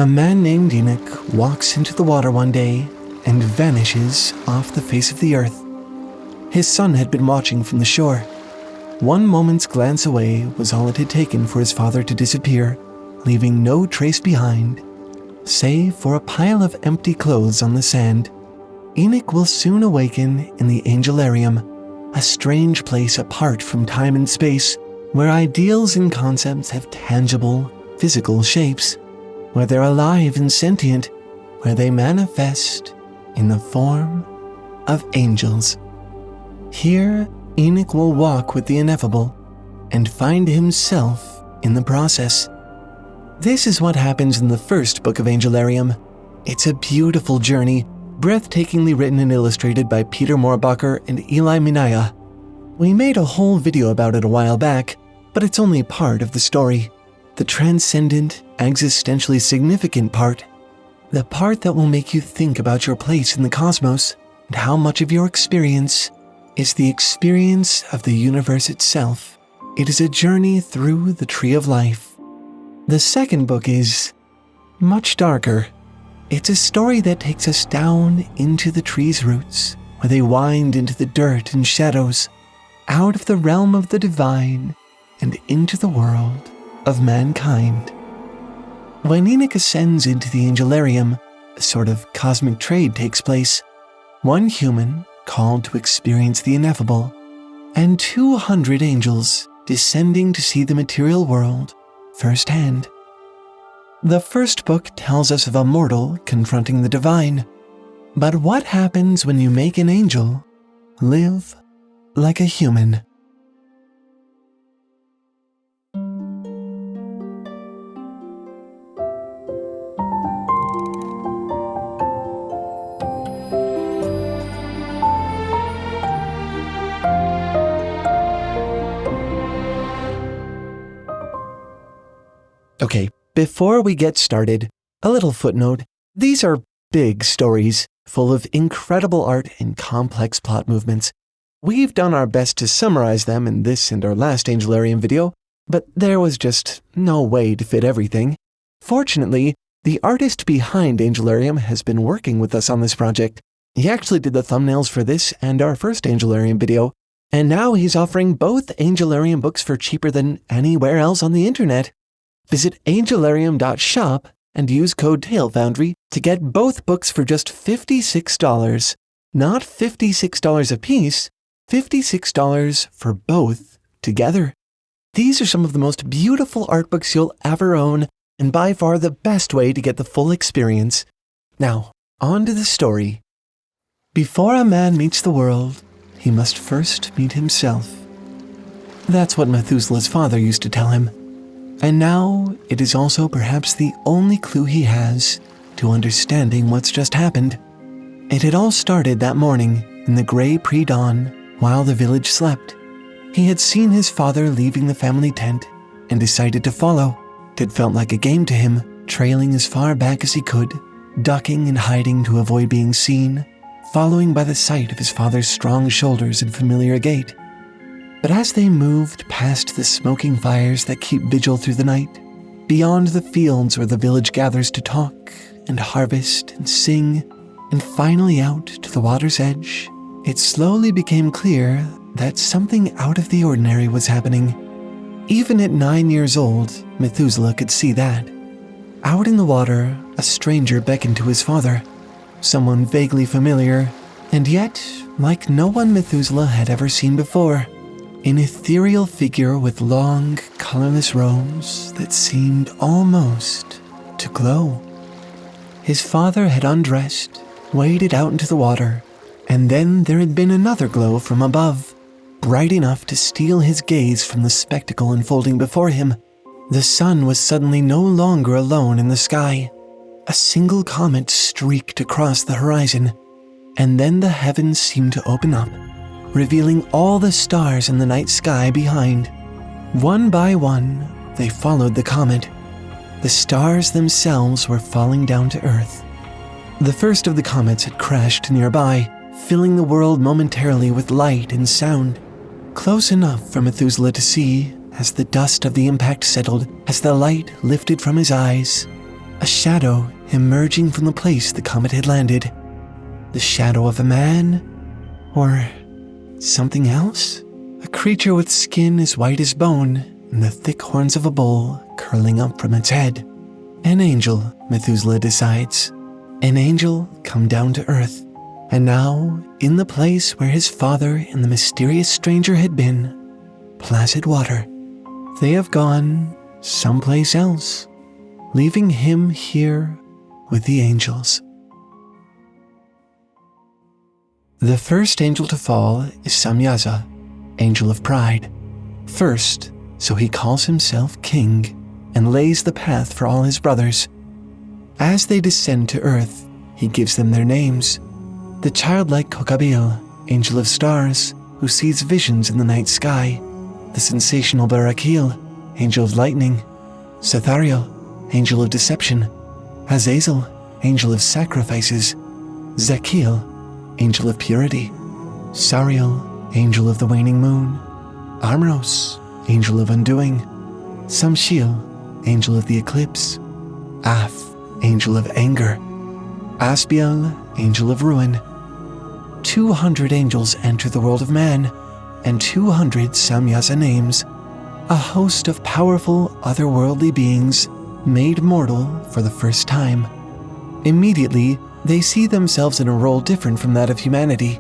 A man named Enoch walks into the water one day and vanishes off the face of the earth. His son had been watching from the shore. One moment's glance away was all it had taken for his father to disappear, leaving no trace behind, save for a pile of empty clothes on the sand. Enoch will soon awaken in the Angelarium, a strange place apart from time and space, where ideals and concepts have tangible, physical shapes, where they're alive and sentient, where they manifest in the form of angels. Here, Enoch will walk with the ineffable and find himself in the process. This is what happens in the first book of Angelarium. It's a beautiful journey, breathtakingly written and illustrated by Peter Mohrbacher and Eli Minaya. We made a whole video about it a while back, but it's only part of the story. The transcendent, existentially significant part. The part that will make you think about your place in the cosmos and how much of your experience is the experience of the universe itself. It is a journey through the tree of life. The second book is much darker. It's a story that takes us down into the tree's roots, where they wind into the dirt and shadows, out of the realm of the divine and into the world of mankind. When Enoch ascends into the Angelarium, a sort of cosmic trade takes place. One human, called to experience the ineffable, and 200 angels descending to see the material world firsthand. The first book tells us of a mortal confronting the divine. But what happens when you make an angel live like a human? Okay, before we get started, a little footnote. These are big stories, full of incredible art and complex plot movements. We've done our best to summarize them in this and our last Angelarium video, but there was just no way to fit everything. Fortunately, the artist behind Angelarium has been working with us on this project. He actually did the thumbnails for this and our first Angelarium video, and now he's offering both Angelarium books for cheaper than anywhere else on the internet. Visit angelarium.shop and use code TALEFoundry to get both books for just $56. Not $56 a piece, $56 for both together. These are some of the most beautiful art books you'll ever own, and by far the best way to get the full experience. Now, on to the story. Before a man meets the world, he must first meet himself. That's what Methuselah's father used to tell him. And now, it is also perhaps the only clue he has to understanding what's just happened. It had all started that morning in the gray pre-dawn while the village slept. He had seen his father leaving the family tent and decided to follow. It felt like a game to him, trailing as far back as he could, ducking and hiding to avoid being seen, following by the sight of his father's strong shoulders and familiar gait. But as they moved past the smoking fires that keep vigil through the night, beyond the fields where the village gathers to talk and harvest and sing, and finally out to the water's edge, it slowly became clear that something out of the ordinary was happening. Even at 9 years old, Methuselah could see that. Out in the water, a stranger beckoned to his father, someone vaguely familiar, and yet like no one Methuselah had ever seen before. An ethereal figure with long, colorless robes that seemed almost to glow. His father had undressed, waded out into the water, and then there had been another glow from above, bright enough to steal his gaze from the spectacle unfolding before him. The sun was suddenly no longer alone in the sky. A single comet streaked across the horizon, and then the heavens seemed to open up, revealing all the stars in the night sky behind. One by one, they followed the comet. The stars themselves were falling down to Earth. The first of the comets had crashed nearby, filling the world momentarily with light and sound. Close enough for Methuselah to see as the dust of the impact settled, as the light lifted from his eyes. a shadow emerging from the place the comet had landed. The shadow of a man, or something else? A creature with skin as white as bone and the thick horns of a bull curling up from its head. An angel, Methuselah decides. An angel come down to earth, and now, in the place where his father and the mysterious stranger had been, placid water, they have gone someplace else, leaving him here with the angels. The first angel to fall is Samyaza, angel of pride. First, so he calls himself king and lays the path for all his brothers. As they descend to earth, he gives them their names. The childlike Kokabil, angel of stars, who sees visions in the night sky. The sensational Barakil, angel of lightning. Sathariel, angel of deception. Azazel, angel of sacrifices. Zakil, angel of purity. Sariel, angel of the waning moon. Amros, angel of undoing. Samshil, angel of the eclipse. Af, angel of anger. Asbiel, angel of ruin. 200 angels enter the world of man, and 200 Samyaza names, a host of powerful otherworldly beings made mortal for the first time. Immediately, they see themselves in a role different from that of humanity.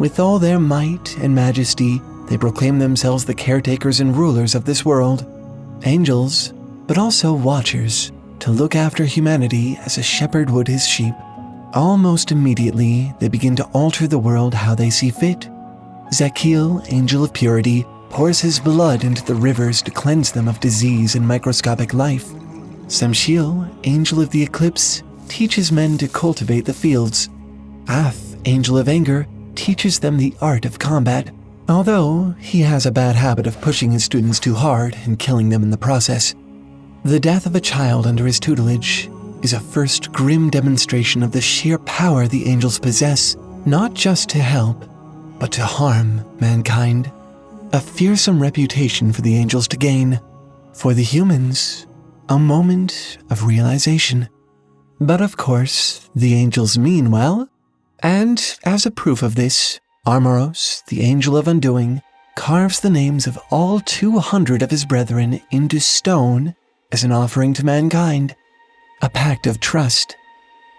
With all their might and majesty, they proclaim themselves the caretakers and rulers of this world. Angels, but also watchers, to look after humanity as a shepherd would his sheep. Almost immediately, they begin to alter the world how they see fit. Zakil, angel of purity, pours his blood into the rivers to cleanse them of disease and microscopic life. Samshil, angel of the eclipse, teaches men to cultivate the fields. Af, angel of anger, teaches them the art of combat, although he has a bad habit of pushing his students too hard and killing them in the process. The death of a child under his tutelage is a first grim demonstration of the sheer power the angels possess, not just to help, but to harm mankind. A fearsome reputation for the angels to gain. For the humans, a moment of realization. But of course, the angels mean well, and as a proof of this, Armoros, the angel of undoing, carves the names of all 200 of his brethren into stone as an offering to mankind. A pact of trust.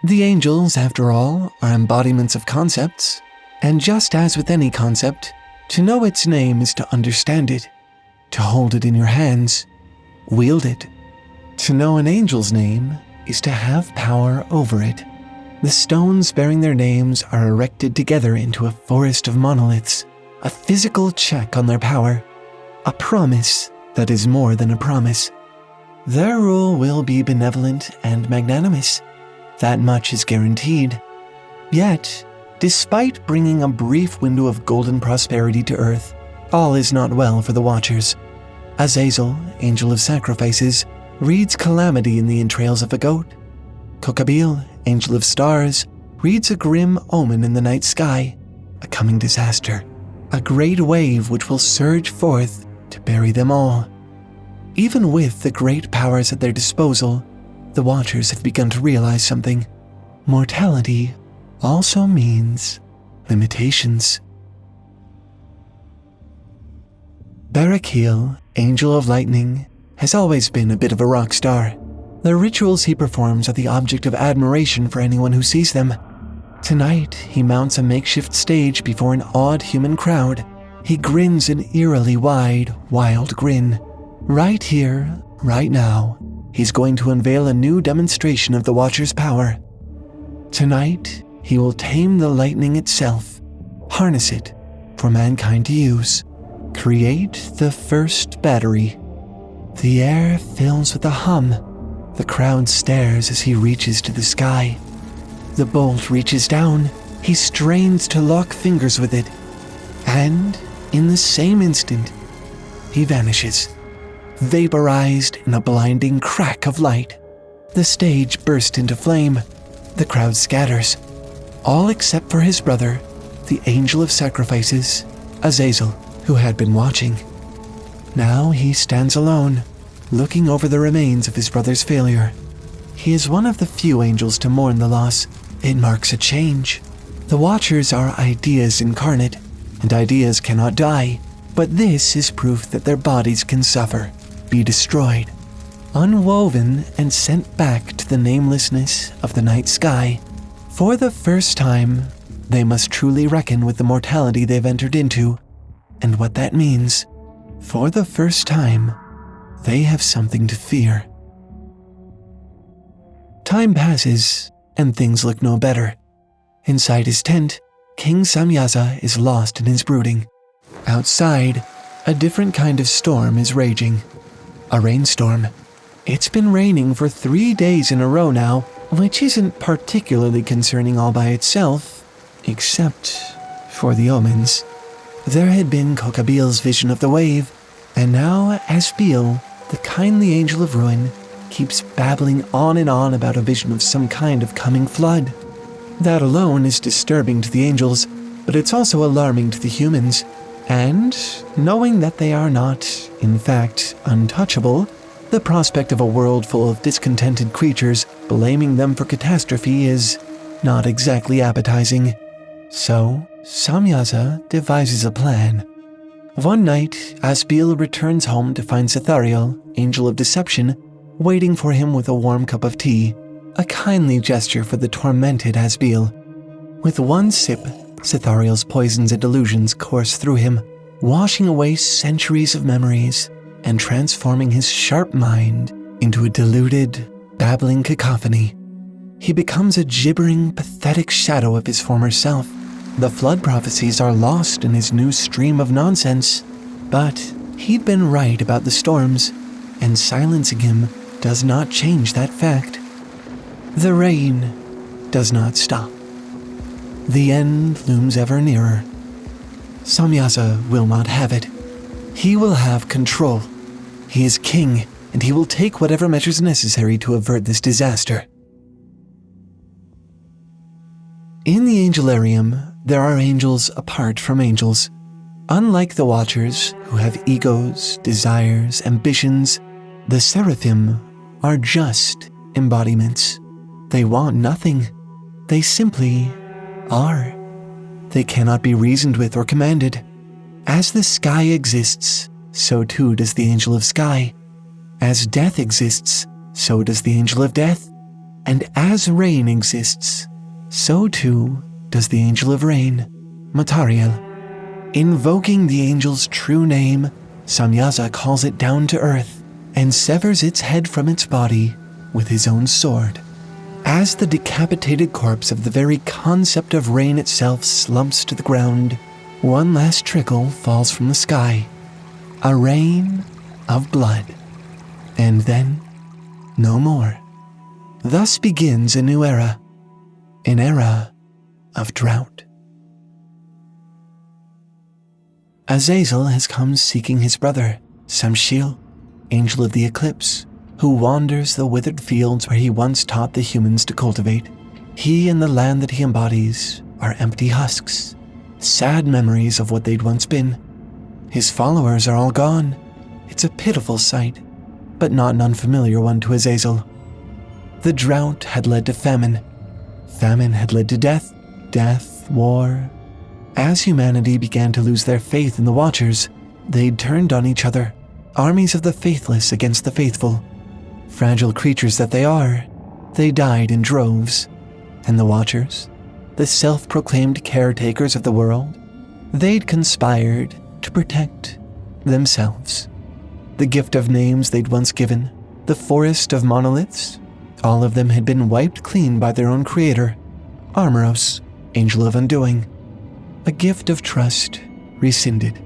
The angels, after all, are embodiments of concepts, and just as with any concept, to know its name is to understand it, to hold it in your hands, wield it. To know an angel's name is to have power over it. The stones bearing their names are erected together into a forest of monoliths, a physical check on their power, a promise that is more than a promise. Their rule will be benevolent and magnanimous. That much is guaranteed. Yet, despite bringing a brief window of golden prosperity to earth, all is not well for the Watchers. Azazel, angel of sacrifices, reads calamity in the entrails of a goat. Kokabil, angel of stars, reads a grim omen in the night sky, a coming disaster, a great wave which will surge forth to bury them all. Even with the great powers at their disposal, the Watchers have begun to realize something. Mortality also means limitations. Barakil, angel of lightning, has always been a bit of a rock star. The rituals he performs are the object of admiration for anyone who sees them. Tonight, he mounts a makeshift stage before an awed human crowd. He grins an eerily wide, wild grin. Right here, right now, he's going to unveil a new demonstration of the Watcher's power. Tonight, he will tame the lightning itself, harness it for mankind to use, create the first battery. The air fills with a hum. The crowd stares as he reaches to the sky. The bolt reaches down. He strains to lock fingers with it. And, in the same instant, he vanishes, vaporized in a blinding crack of light. The stage bursts into flame. The crowd scatters, all except for his brother, the angel of sacrifices, Azazel, who had been watching. Now he stands alone, looking over the remains of his brother's failure. He is one of the few angels to mourn the loss. It marks a change. The Watchers are ideas incarnate, and ideas cannot die, but this is proof that their bodies can suffer, be destroyed, unwoven and sent back to the namelessness of the night sky. For the first time, they must truly reckon with the mortality they've entered into, and what that means. For the first time, they have something to fear. Time passes, and things look no better. Inside his tent, King Samyaza is lost in his brooding. Outside, a different kind of storm is raging. A rainstorm. It's been raining for 3 days in a row now, which isn't particularly concerning all by itself, except for the omens. There had been Kokabil's vision of the wave, and now Asbil, the kindly angel of ruin, keeps babbling on and on about a vision of some kind of coming flood. That alone is disturbing to the angels, but it's also alarming to the humans. And, knowing that they are not, in fact, untouchable, the prospect of a world full of discontented creatures blaming them for catastrophe is not exactly appetizing. So, Samyaza devises a plan. One night, Asbil returns home to find Cethariel, angel of deception, waiting for him with a warm cup of tea, a kindly gesture for the tormented Asbil. With one sip, Cethariel's poisons and delusions course through him, washing away centuries of memories and transforming his sharp mind into a deluded, babbling cacophony. He becomes a gibbering, pathetic shadow of his former self. The flood prophecies are lost in his new stream of nonsense, but he'd been right about the storms, and silencing him does not change that fact. The rain does not stop. The end looms ever nearer. Samyaza will not have it. He will have control. He is king, and he will take whatever measures necessary to avert this disaster. In the Angelarium, there are angels apart from angels. Unlike the Watchers, who have egos, desires, ambitions, the Seraphim are just embodiments. They want nothing. They simply are. They cannot be reasoned with or commanded. As the sky exists, so too does the angel of sky. As death exists, so does the angel of death. And as rain exists, so too does the angel of rain, Matariel. Invoking the angel's true name, Samyaza calls it down to earth and severs its head from its body with his own sword. As the decapitated corpse of the very concept of rain itself slumps to the ground, one last trickle falls from the sky, a rain of blood, and then no more. Thus begins a new era, an era of drought. Azazel has come seeking his brother, Samshil, angel of the eclipse, who wanders the withered fields where he once taught the humans to cultivate. He and the land that he embodies are empty husks, sad memories of what they'd once been. His followers are all gone. It's a pitiful sight, but not an unfamiliar one to Azazel. The drought had led to famine. Famine had led to death, war. As humanity began to lose their faith in the Watchers, they'd turned on each other, armies of the faithless against the faithful. Fragile creatures that they are, they died in droves. And the Watchers, the self-proclaimed caretakers of the world, they'd conspired to protect themselves. The gift of names they'd once given, the forest of monoliths, all of them had been wiped clean by their own creator, Armoros, angel of undoing. A gift of trust rescinded,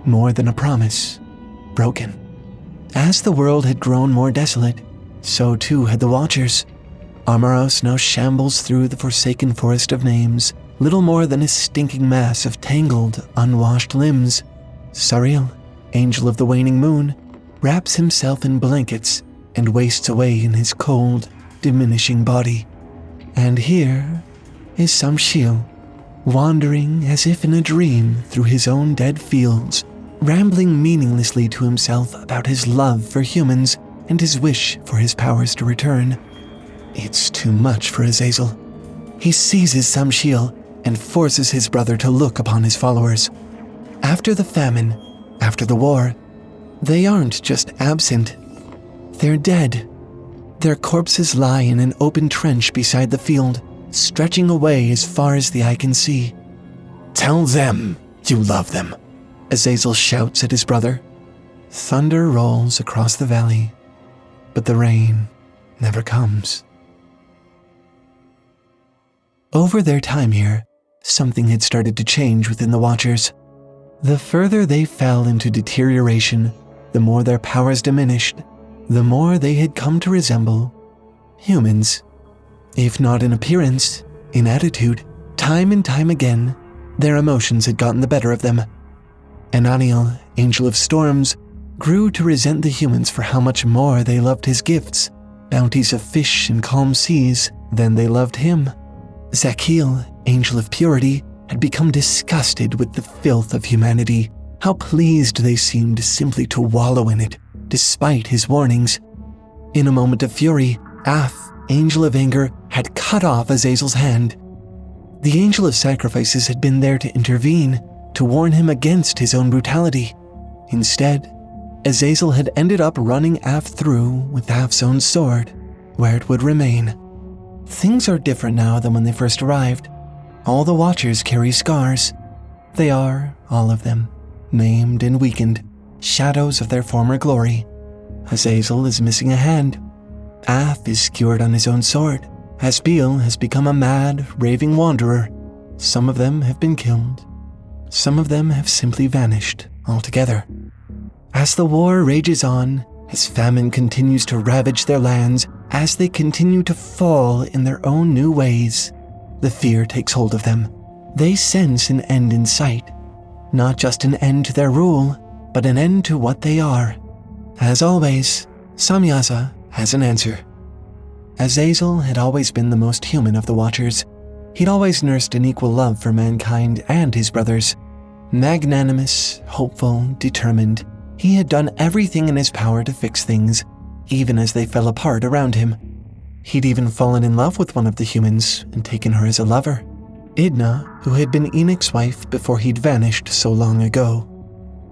more than a promise, broken. As the world had grown more desolate, so too had the Watchers. Armoros now shambles through the forsaken forest of names, little more than a stinking mass of tangled, unwashed limbs. Sariel, angel of the waning moon, wraps himself in blankets and wastes away in his cold, diminishing body. And here is Samshil, wandering as if in a dream through his own dead fields, rambling meaninglessly to himself about his love for humans and his wish for his powers to return. It's too much for Azazel. He seizes Samshiel and forces his brother to look upon his followers. After the famine, after the war, they aren't just absent. They're dead. Their corpses lie in an open trench beside the field, stretching away as far as the eye can see. "Tell them you love them," Azazel shouts at his brother. Thunder rolls across the valley, but the rain never comes. Over their time here, something had started to change within the Watchers. The further they fell into deterioration, the more their powers diminished, the more they had come to resemble humans. If not in appearance, in attitude, time and time again, their emotions had gotten the better of them. Ananiel, Angel of Storms, grew to resent the humans for how much more they loved his gifts, bounties of fish and calm seas, than they loved him. Zakiel, Angel of Purity, had become disgusted with the filth of humanity. How pleased they seemed simply to wallow in it, despite his warnings. In a moment of fury, Af, Angel of Anger, had cut off Azazel's hand. The Angel of Sacrifices had been there to intervene, to warn him against his own brutality. Instead, Azazel had ended up running Af through with Af's own sword, where it would remain. Things are different now than when they first arrived. All the Watchers carry scars. They are, all of them, maimed and weakened, shadows of their former glory. Azazel is missing a hand. Af is skewered on his own sword. Asbiel has become a mad, raving wanderer. Some of them have been killed. Some of them have simply vanished altogether. As the war rages on, as famine continues to ravage their lands, as they continue to fall in their own new ways, the fear takes hold of them. They sense an end in sight. Not just an end to their rule, but an end to what they are. As always, Samyaza has an answer. Azazel had always been the most human of the Watchers. He'd always nursed an equal love for mankind and his brothers. Magnanimous, hopeful, determined, he had done everything in his power to fix things, even as they fell apart around him. He'd even fallen in love with one of the humans and taken her as a lover, Idna, who had been Enoch's wife before he'd vanished so long ago.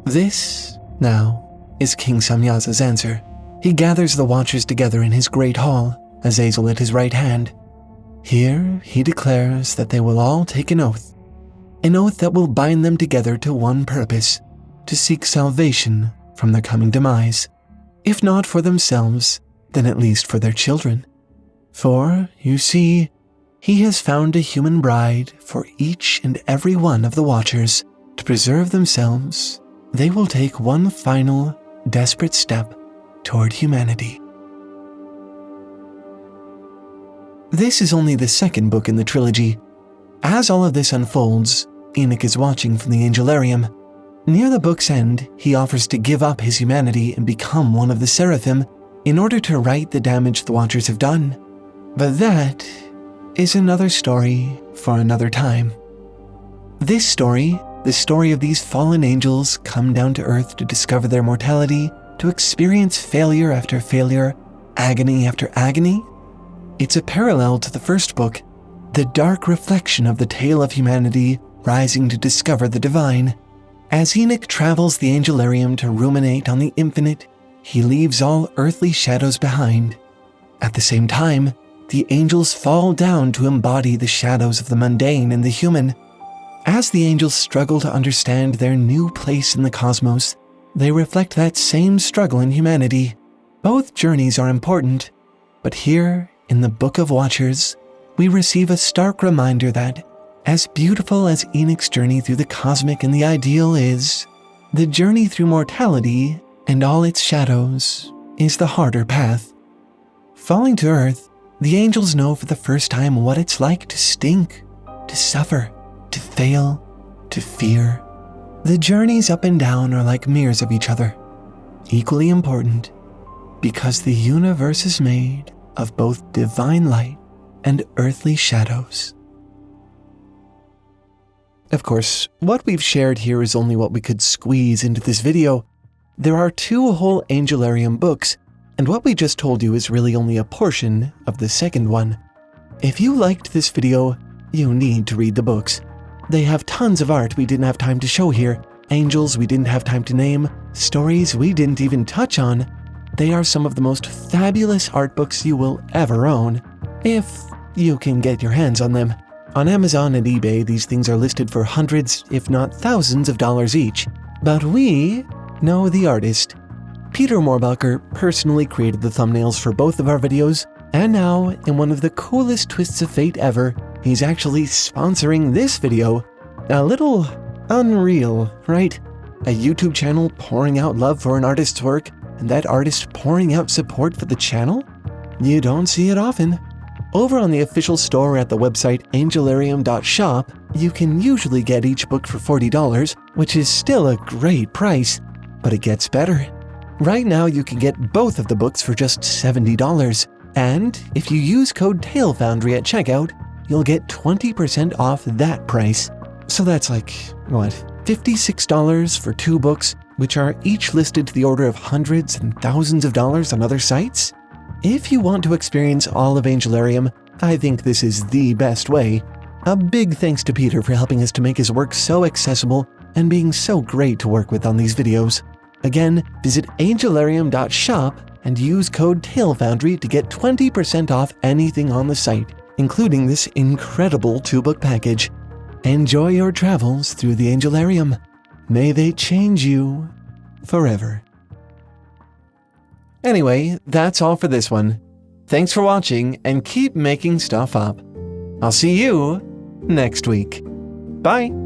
This, now, is King Samyaza's answer. He gathers the Watchers together in his great hall, Azazel at his right hand. Here, he declares that they will all take an oath that will bind them together to one purpose, to seek salvation from their coming demise. If not for themselves, then at least for their children. For, you see, he has found a human bride for each and every one of the Watchers. To preserve themselves, they will take one final, desperate step toward humanity. This is only the second book in the trilogy. As all of this unfolds, Enoch is watching from the Angelarium. Near the book's end, he offers to give up his humanity and become one of the Seraphim in order to right the damage the Watchers have done. But that is another story for another time. This story, the story of these fallen angels come down to earth to discover their mortality, to experience failure after failure, agony after agony. It's a parallel to the first book, the dark reflection of the tale of humanity rising to discover the divine. As Enoch travels the Angelarium to ruminate on the infinite, he leaves all earthly shadows behind. At the same time, the angels fall down to embody the shadows of the mundane and the human. As the angels struggle to understand their new place in the cosmos, they reflect that same struggle in humanity. Both journeys are important, but here, in the Book of Watchers, we receive a stark reminder that, as beautiful as Enoch's journey through the cosmic and the ideal is, the journey through mortality and all its shadows is the harder path. Falling to earth, the angels know for the first time what it's like to stink, to suffer, to fail, to fear. The journeys up and down are like mirrors of each other, equally important, because the universe is made of both divine light and earthly shadows. Of course, what we've shared here is only what we could squeeze into this video. There are 2 whole Angelarium books, and what we just told you is really only a portion of the second one. If you liked this video, you need to read the books. They have tons of art we didn't have time to show here, angels we didn't have time to name, stories we didn't even touch on. They are some of the most fabulous art books you will ever own, if you can get your hands on them. On Amazon and eBay, these things are listed for hundreds, if not thousands of dollars each. But we know the artist. Peter Mohrbacher personally created the thumbnails for both of our videos, and now, in one of the coolest twists of fate ever, he's actually sponsoring this video. A little unreal, right? A YouTube channel pouring out love for an artist's work, and that artist pouring out support for the channel? You don't see it often. Over on the official store at the website Angelarium.shop, you can usually get each book for $40, which is still a great price, but it gets better. Right now you can get both of the books for just $70, and if you use code Foundry at checkout, you'll get 20% off that price. So that's like, what, $56 for 2 books, which are each listed to the order of hundreds and thousands of dollars on other sites? If you want to experience all of Angelarium, I think this is the best way. A big thanks to Peter for helping us to make his work so accessible and being so great to work with on these videos. Again, visit Angelarium.shop and use code Foundry to get 20% off anything on the site, including this incredible 2-book package. Enjoy your travels through the Angelarium. May they change you forever. Anyway, that's all for this one. Thanks for watching and keep making stuff up. I'll see you next week. Bye!